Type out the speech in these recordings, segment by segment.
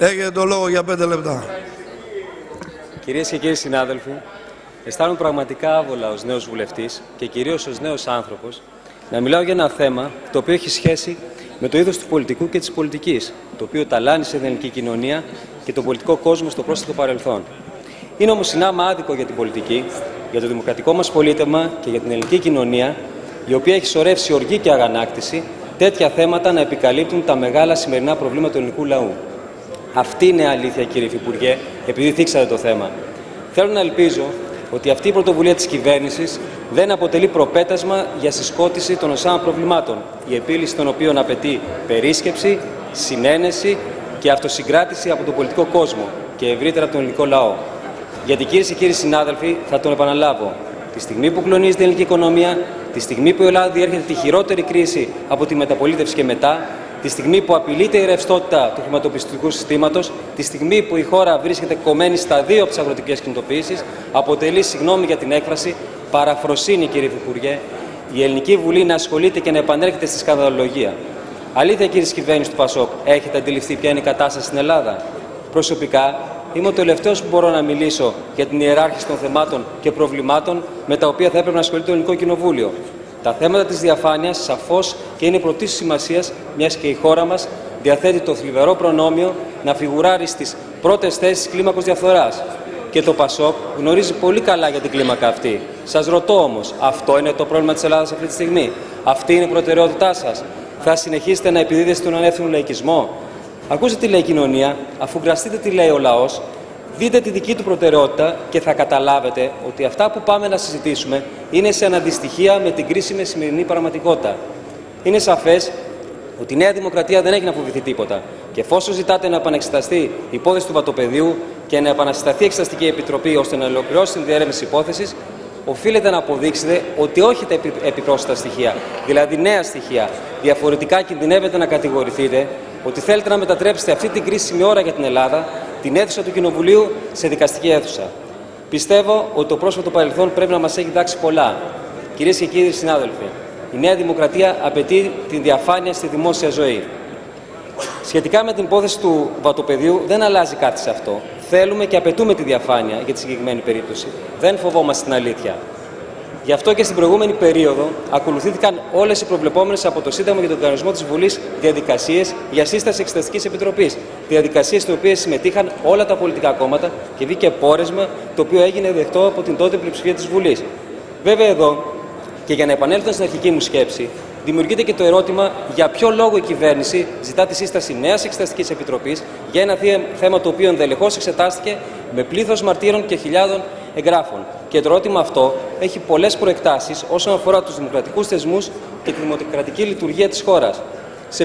Έχετε το λόγο για 5 λεπτά. Κυρίες και κύριοι συνάδελφοι, αισθάνομαι πραγματικά άβολα ως νέος βουλευτής και κυρίως ως νέος άνθρωπος να μιλάω για ένα θέμα το οποίο έχει σχέση με το είδος του πολιτικού και της πολιτικής, το οποίο ταλάνισε την ελληνική κοινωνία και τον πολιτικό κόσμο στο πρόσθετο παρελθόν. Είναι όμως συνάμα άδικο για την πολιτική, για το δημοκρατικό μας πολίτευμα και για την ελληνική κοινωνία, η οποία έχει σωρεύσει οργή και αγανάκτηση τέτοια θέματα να επικαλύπτουν τα μεγάλα σημερινά προβλήματα του ελληνικού λαού. Αυτή είναι αλήθεια, κύριε Υφυπουργέ, επειδή θίξατε το θέμα. Θέλω να ελπίζω ότι αυτή η πρωτοβουλία της κυβέρνησης δεν αποτελεί προπέτασμα για συσκότηση των οσάμων προβλημάτων, η επίλυση των οποίων απαιτεί περίσκεψη, συνένεση και αυτοσυγκράτηση από τον πολιτικό κόσμο και ευρύτερα από τον ελληνικό λαό. Γιατί, κυρίες και κύριοι συνάδελφοι, θα τον επαναλάβω. Τη στιγμή που κλονίζεται η ελληνική οικονομία, τη στιγμή που η Ελλάδα διέρχεται τη χειρότερη κρίση από τη μεταπολίτευση και μετά, τη στιγμή που απειλείται η ρευστότητα του χρηματοπιστωτικού συστήματος, τη στιγμή που η χώρα βρίσκεται κομμένη στα δύο από τις αγροτικές κινητοποιήσεις, αποτελεί, συγγνώμη για την έκφραση, παραφροσύνη, κύριε Υφυπουργέ, η Ελληνική Βουλή να ασχολείται και να επανέρχεται στη σκανδαλολογία. Αλήθεια, κύριε κυβέρνηση του ΠΑΣΟΚ, έχετε αντιληφθεί ποια είναι η κατάσταση στην Ελλάδα? Προσωπικά, είμαι ο τελευταίος που μπορώ να μιλήσω για την ιεράρχηση των θεμάτων και προβλημάτων με τα οποία θα έπρεπε να ασχολείται το Ελληνικό Κοινοβούλιο. Τα θέματα της διαφάνειας σαφώς και είναι πρωτής σημασίας, μιας και η χώρα μας διαθέτει το θλιβερό προνόμιο να φιγουράρει στις πρώτες θέσεις κλίμακος διαφθοράς. Και το ΠΑΣΟΚ γνωρίζει πολύ καλά για την κλίμακα αυτή. Σας ρωτώ όμως, αυτό είναι το πρόβλημα της Ελλάδας αυτή τη στιγμή? Αυτή είναι η προτεραιότητά σας? Θα συνεχίσετε να επιδίδεστε τον ανεύθυνο λαϊκισμό? Ακούστε τι λέει η κοινωνία, αφού γραστείτε τι λέει ο λαός, δείτε τη δική του προτεραιότητα και θα καταλάβετε ότι αυτά που πάμε να συζητήσουμε είναι σε αναντιστοιχεία με την κρίσιμη σημερινή πραγματικότητα. Είναι σαφές ότι η Νέα Δημοκρατία δεν έχει να φοβηθεί τίποτα. Και εφόσον ζητάτε να επανεξεταστεί η υπόθεση του βατοπεδίου και να επανασυσταθεί η Εξεταστική Επιτροπή ώστε να ολοκληρώσει την διερεύνηση υπόθεσης, οφείλετε να αποδείξετε ότι όχι τα επιπρόσθετα στοιχεία, δηλαδή νέα στοιχεία. Διαφορετικά κινδυνεύετε να κατηγορηθείτε ότι θέλετε να μετατρέψετε αυτή την κρίσιμη ώρα για την Ελλάδα, την αίθουσα του Κοινοβουλίου, σε δικαστική αίθουσα. Πιστεύω ότι το πρόσφατο παρελθόν πρέπει να μας έχει διδάξει πολλά. Κυρίες και κύριοι συνάδελφοι, η Νέα Δημοκρατία απαιτεί την διαφάνεια στη δημόσια ζωή. Σχετικά με την υπόθεση του βατοπεδίου, δεν αλλάζει κάτι σε αυτό. Θέλουμε και απαιτούμε τη διαφάνεια για τη συγκεκριμένη περίπτωση. Δεν φοβόμαστε την αλήθεια. Γι' αυτό και στην προηγούμενη περίοδο ακολουθήθηκαν όλες οι προβλεπόμενες από το Σύνταγμα και τον κανονισμό της Βουλής διαδικασίες για σύσταση Εξεταστικής Επιτροπής. Διαδικασίες στις οποίες συμμετείχαν όλα τα πολιτικά κόμματα και βγήκε πόρισμα το οποίο έγινε δεκτό από την τότε πλειοψηφία της Βουλής. Βέβαια εδώ, και για να επανέλθω στην αρχική μου σκέψη, δημιουργείται και το ερώτημα για ποιο λόγο η κυβέρνηση ζητά τη σύσταση νέας Εξεταστικής Επιτροπής για ένα θέμα το οποίο ενδελεχώς εξετάστηκε με πλήθος μαρτύρων και χιλιάδων εγγράφων. Και το ερώτημα αυτό έχει πολλές προεκτάσεις όσον αφορά τους δημοκρατικούς θεσμούς και τη δημοκρατική λειτουργία της χώρας. Σε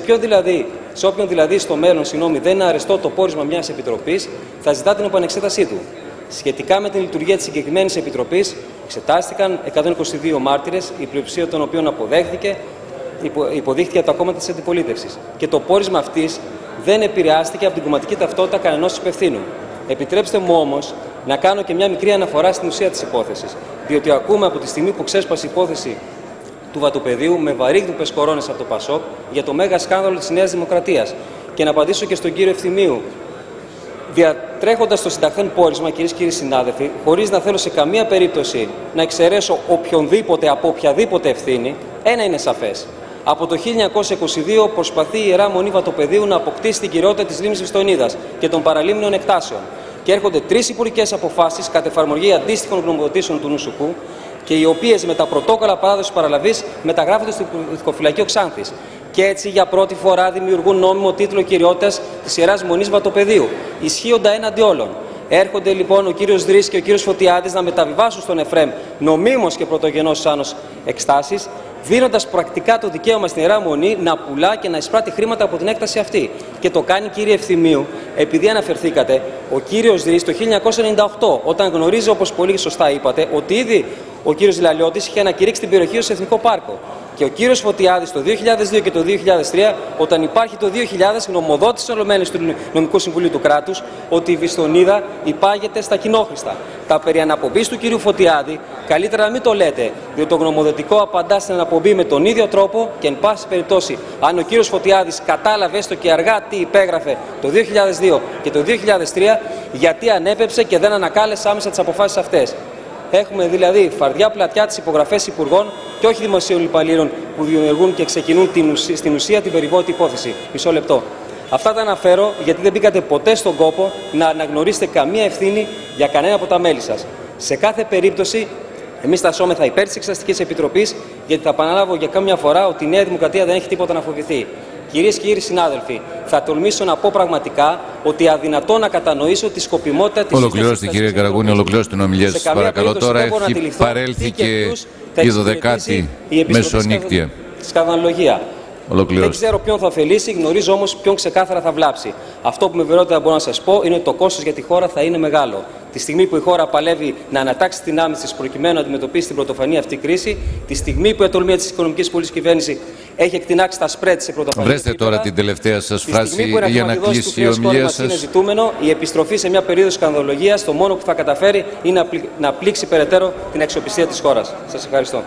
όποιον δηλαδή στο μέλλον δεν είναι αρεστό το πόρισμα μιας επιτροπής, θα ζητά την επανεξέτασή του. Σχετικά με την λειτουργία της συγκεκριμένης επιτροπής, εξετάστηκαν 122 μάρτυρες, η πλειοψηφία των οποίων υποδείχθηκε από τα κόμματα της αντιπολίτευσης. Και το πόρισμα αυτής δεν επηρεάστηκε από την κομματική ταυτότητα κανενός υπευθύνου. Επιτρέψτε μου όμως να κάνω και μια μικρή αναφορά στην ουσία της υπόθεσης. Διότι ακούμε από τη στιγμή που ξέσπασε η υπόθεση του βατοπεδίου με βαρύγδουπες κορώνες από το ΠΑΣΟΚ για το μέγα σκάνδαλο της Νέας Δημοκρατίας. Και να απαντήσω και στον κύριο Ευθυμίου. Διατρέχοντας το συνταχθέν πόρισμα, κυρίες και κύριοι συνάδελφοι, χωρίς να θέλω σε καμία περίπτωση να εξαιρέσω οποιονδήποτε από οποιαδήποτε ευθύνη, ένα είναι σαφές. Από το 1922 προσπαθεί η Ιερά Μονή Βατοπεδίου να αποκτήσει την κυριότητα της λίμνης Βιστονίδας και των παραλίμνιων εκτάσεων. Και έρχονται 3 υπουργικές αποφάσεις κατ' εφαρμογή αντίστοιχων γνωμοδοτήσεων του Νουσουκού και οι οποίες με τα πρωτόκολλα παράδοσης παραλαβής μεταγράφονται στο Ειδικοφυλακείο Ξάνθης. Και έτσι για πρώτη φορά δημιουργούν νόμιμο τίτλο κυριότητας της Ιεράς Μονής Βατοπεδίου, ισχύοντα έναντι όλων. Έρχονται λοιπόν ο κύριος Δρύς και ο κύριος Φωτιάδης να μεταβιβάσουν στον Εφραίμ νομίμως και πρωτογενώς σάνος εκστάσεις, δίνοντας πρακτικά το δικαίωμα στην Ιερά Μονή να πουλά και να εισπράττει χρήματα από την έκταση αυτή. Και το κάνει, κύριε Ευθυμίου, επειδή αναφερθήκατε, ο κύριος Δρύς το 1998, όταν γνωρίζει, όπως πολύ σωστά είπατε, ότι ήδη ο κύριος Λαλιώτης είχε ανακηρύξει την περιοχή ως Εθνικό Πάρκο. Και ο κύριος Φωτιάδης το 2002 και το 2003, όταν υπάρχει το 2000 γνωμοδότησε ολομένως του Νομικού Συμβουλίου του Κράτους ότι η Βυστονίδα υπάγεται στα κοινόχρηστα. Τα περί αναπομπής του κύριου Φωτιάδη, καλύτερα να μην το λέτε, διότι το γνωμοδοτικό απαντά στην αναπομπή με τον ίδιο τρόπο και, εν πάση περιπτώσει, αν ο κύριος Φωτιάδης κατάλαβε έστω και αργά τι υπέγραφε το 2002 και το 2003, γιατί ανέπεψε και δεν ανακάλεσε άμεσα τις αποφάσεις αυτές. Έχουμε δηλαδή φαρδιά πλατιά τις υπογραφές υπουργών και όχι δημοσίων υπαλλήλων που δημιουργούν και ξεκινούν στην ουσία την περιβόητη υπόθεση. Μισό λεπτό. Αυτά τα αναφέρω γιατί δεν μπήκατε ποτέ στον κόπο να αναγνωρίσετε καμία ευθύνη για κανένα από τα μέλη σας. Σε κάθε περίπτωση, εμείς τασσόμεθα υπέρ της Εξεταστικής Επιτροπής, γιατί θα επαναλάβω για κάμια φορά ότι η Νέα Δημοκρατία δεν έχει τίποτα να φοβηθεί. Κυρίες και κύριοι συνάδελφοι, θα τολμήσω να πω πραγματικά ότι αδυνατό να κατανοήσω τη σκοπιμότητα της. Ολοκληρώστε, κύριε Καραγούνη, ολοκληρώστε την ομιλία σας. Παρακαλώ, τώρα έχει παρέλθει και η 12η μεσονύκτια. Σκανδαλολογία. Δεν ξέρω ποιον θα ωφελήσει, γνωρίζω όμως ποιον ξεκάθαρα θα βλάψει. Αυτό που με βεβαιότητα μπορώ να σας πω είναι ότι το κόστος για τη χώρα θα είναι μεγάλο. Τη στιγμή που η χώρα παλεύει να ανατάξει την άμυνα της προκειμένου να αντιμετωπίσει την πρωτοφανή αυτή κρίση, τη στιγμή που η ατολμία της οικονομικής πολιτικής κυβέρνησης έχει εκτινάξει τα σπρέτ σε πρωτοφανή. Βρέστε τώρα την τελευταία σας φράση για να κλείσει η ομιλία σας. Είναι ζητούμενο η επιστροφή σε μια περίοδο σκανδαλολογίας. Το μόνο που θα καταφέρει είναι να πλήξει περαιτέρω την αξιοπιστία της χώρας. Σας ευχαριστώ.